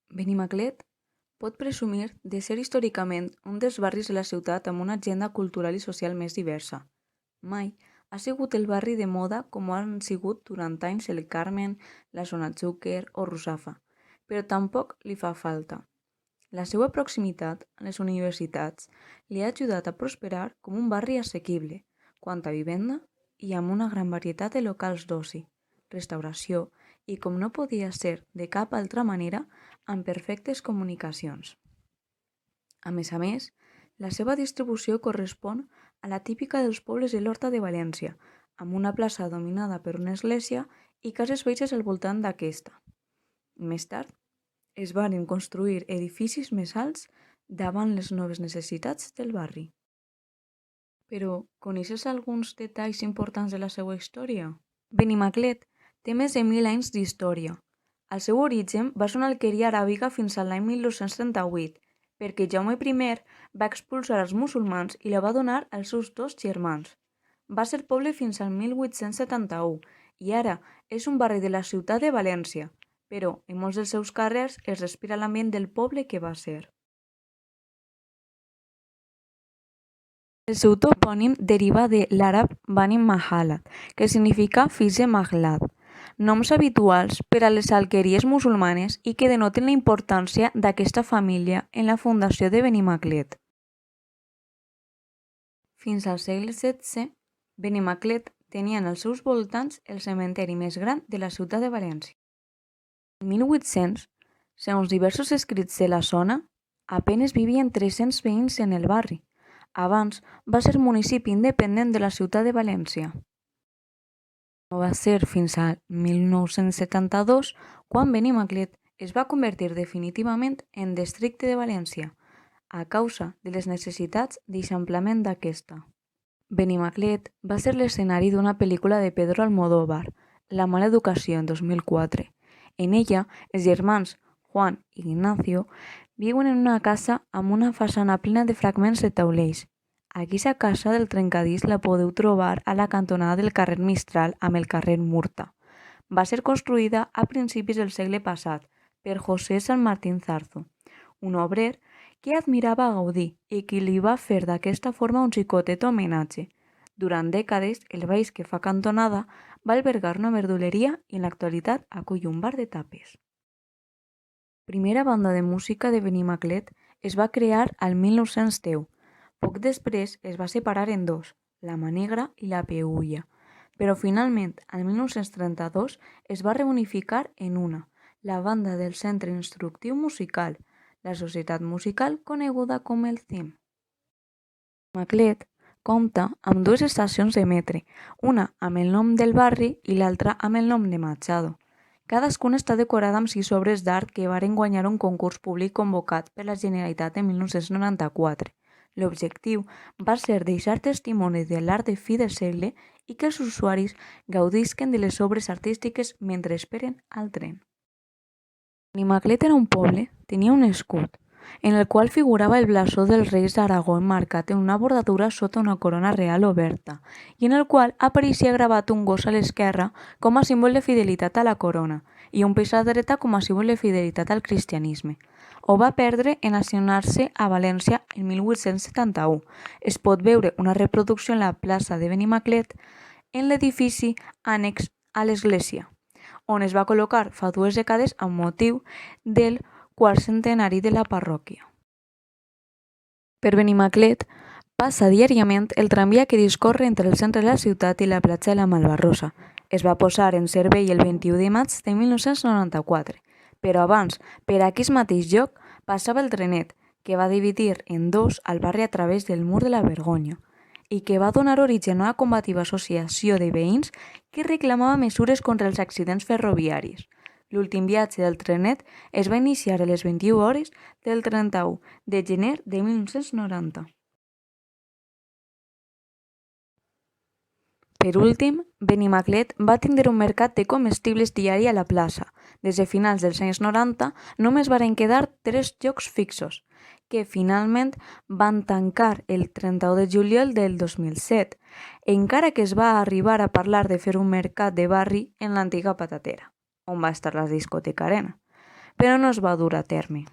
Benimaclet pot presumir de ser històricament un dels barris de la ciutat amb una agenda cultural i social més diversa. Mai ha sigut el barri de moda com ho han sigut durant anys el Carmen, la Zona Xúquer o Russafa, però tampoc li fa falta. La seva proximitat a les universitats li ha ajudat a prosperar com un barri assequible, quant a vivenda i amb una gran varietat de locals d'oci, restauració i, com no podia ser de cap altra manera, amb perfectes comunicacions. A més, la seva distribució correspon a la típica dels pobles de l'Horta de València, amb una plaça dominada per una església i cases baixes al voltant d'aquesta. Més tard, es van construir edificis més alts davant les noves necessitats del barri. Però, coneixes alguns detalls importants de la seva història? Benimaclet té més de 1.000 anys d'història. El seu origen va ser una alqueria aràbiga fins a l'any 1238, perquè Jaume I va expulsar els musulmans i la va donar als seus dos germans. Va ser poble fins al 1871 i ara és un barri de la ciutat de València, però en molts dels seus carrers es respira l'ambient del poble que va ser. El seu topònim deriva de l'àrab Bani Mahalat, que significa fills de Mahlad, noms habituals per a les alqueries musulmanes i que denoten la importància d'aquesta família en la fundació de Benimaclet. Fins al segle XVI, Benimaclet tenia als seus voltants el cementeri més gran de la ciutat de València. En 1800, segons diversos escrits de la zona, apenes vivien 300 veïns en el barri. Abans va ser municipi independent de la ciutat de València. No va ser fins al 1972 quan Benimaclet es va convertir definitivament en districte de València, a causa de les necessitats d'eixamplament d'aquesta. Benimaclet va ser l'escenari d'una pel·lícula de Pedro Almodóvar, La mala educació, en 2004. En ella, els germans Juan i Ignacio viuen en una casa amb una façana plena de fragments de taulells. Aquesta casa del trencadís la podeu trobar a la cantonada del carrer Mistral amb el carrer Murta. Va ser construïda a principis del segle passat per José San Martín Zarzo, un obrer que admirava a Gaudí i qui li va fer d'aquesta forma un xicotet homenatge. Durant dècades, el baix que fa cantonada va albergar una verduleria i en l'actualitat acull un bar de tapes. La primera banda de música de Benimaclet es va crear al 1910. Poc després es va separar en dos, la Mà Negra i la Peülla, però finalment, al 1932, es va reunificar en una, la banda del Centre Instructiu Musical, la societat musical coneguda com el CIM. Benimaclet compta amb dues estacions de metre, una amb el nom del barri i l'altra amb el nom de Machado. Cadascuna està decorada amb 6 obres d'art que varen guanyar un concurs públic convocat per la Generalitat en 1994. L'objectiu va ser deixar testimoni de l'art de fi de segle i que els usuaris gaudisquen de les obres artístiques mentre esperen al tren. Benimaclet era un poble, tenia un escut, en el qual figurava el blasó dels reis d'Aragó emmarcat en una bordadura sota una corona real oberta, i en el qual apareixia gravat un gos a l'esquerra com a símbol de fidelitat a la corona i un peix a la dreta com a símbol de fidelitat al cristianisme. Ho va perdre en nacionar-se a València en 1871. Es pot veure una reproducció en la plaça de Benimaclet en l'edifici ànex a l'església, on es va col·locar fa 2 dècades amb motiu del quart centenari de la parròquia. Per Benimaclet passa diàriament el tramvia que discorre entre el centre de la ciutat i la platja de la Malvarrosa. Es va posar en servei el 21 de maig de 1994, però abans, per aquest mateix lloc, passava el trenet, que va dividir en dos al barri a través del mur de la Vergonya, i que va donar origen a una combativa associació de veïns que reclamava mesures contra els accidents ferroviaris. L'últim viatge del trenet es va iniciar a les 21 hores del 31 de gener de 1990. Per últim, Benimaclet va tindre un mercat de comestibles diari a la plaça. Des de finals dels anys 90 només varen quedar 3 llocs fixos, que finalment van tancar el 31 de juliol del 2007, encara que es va arribar a parlar de fer un mercat de barri en l'antiga patatera, on va estar la discoteca Arena. però no es va dur a terme.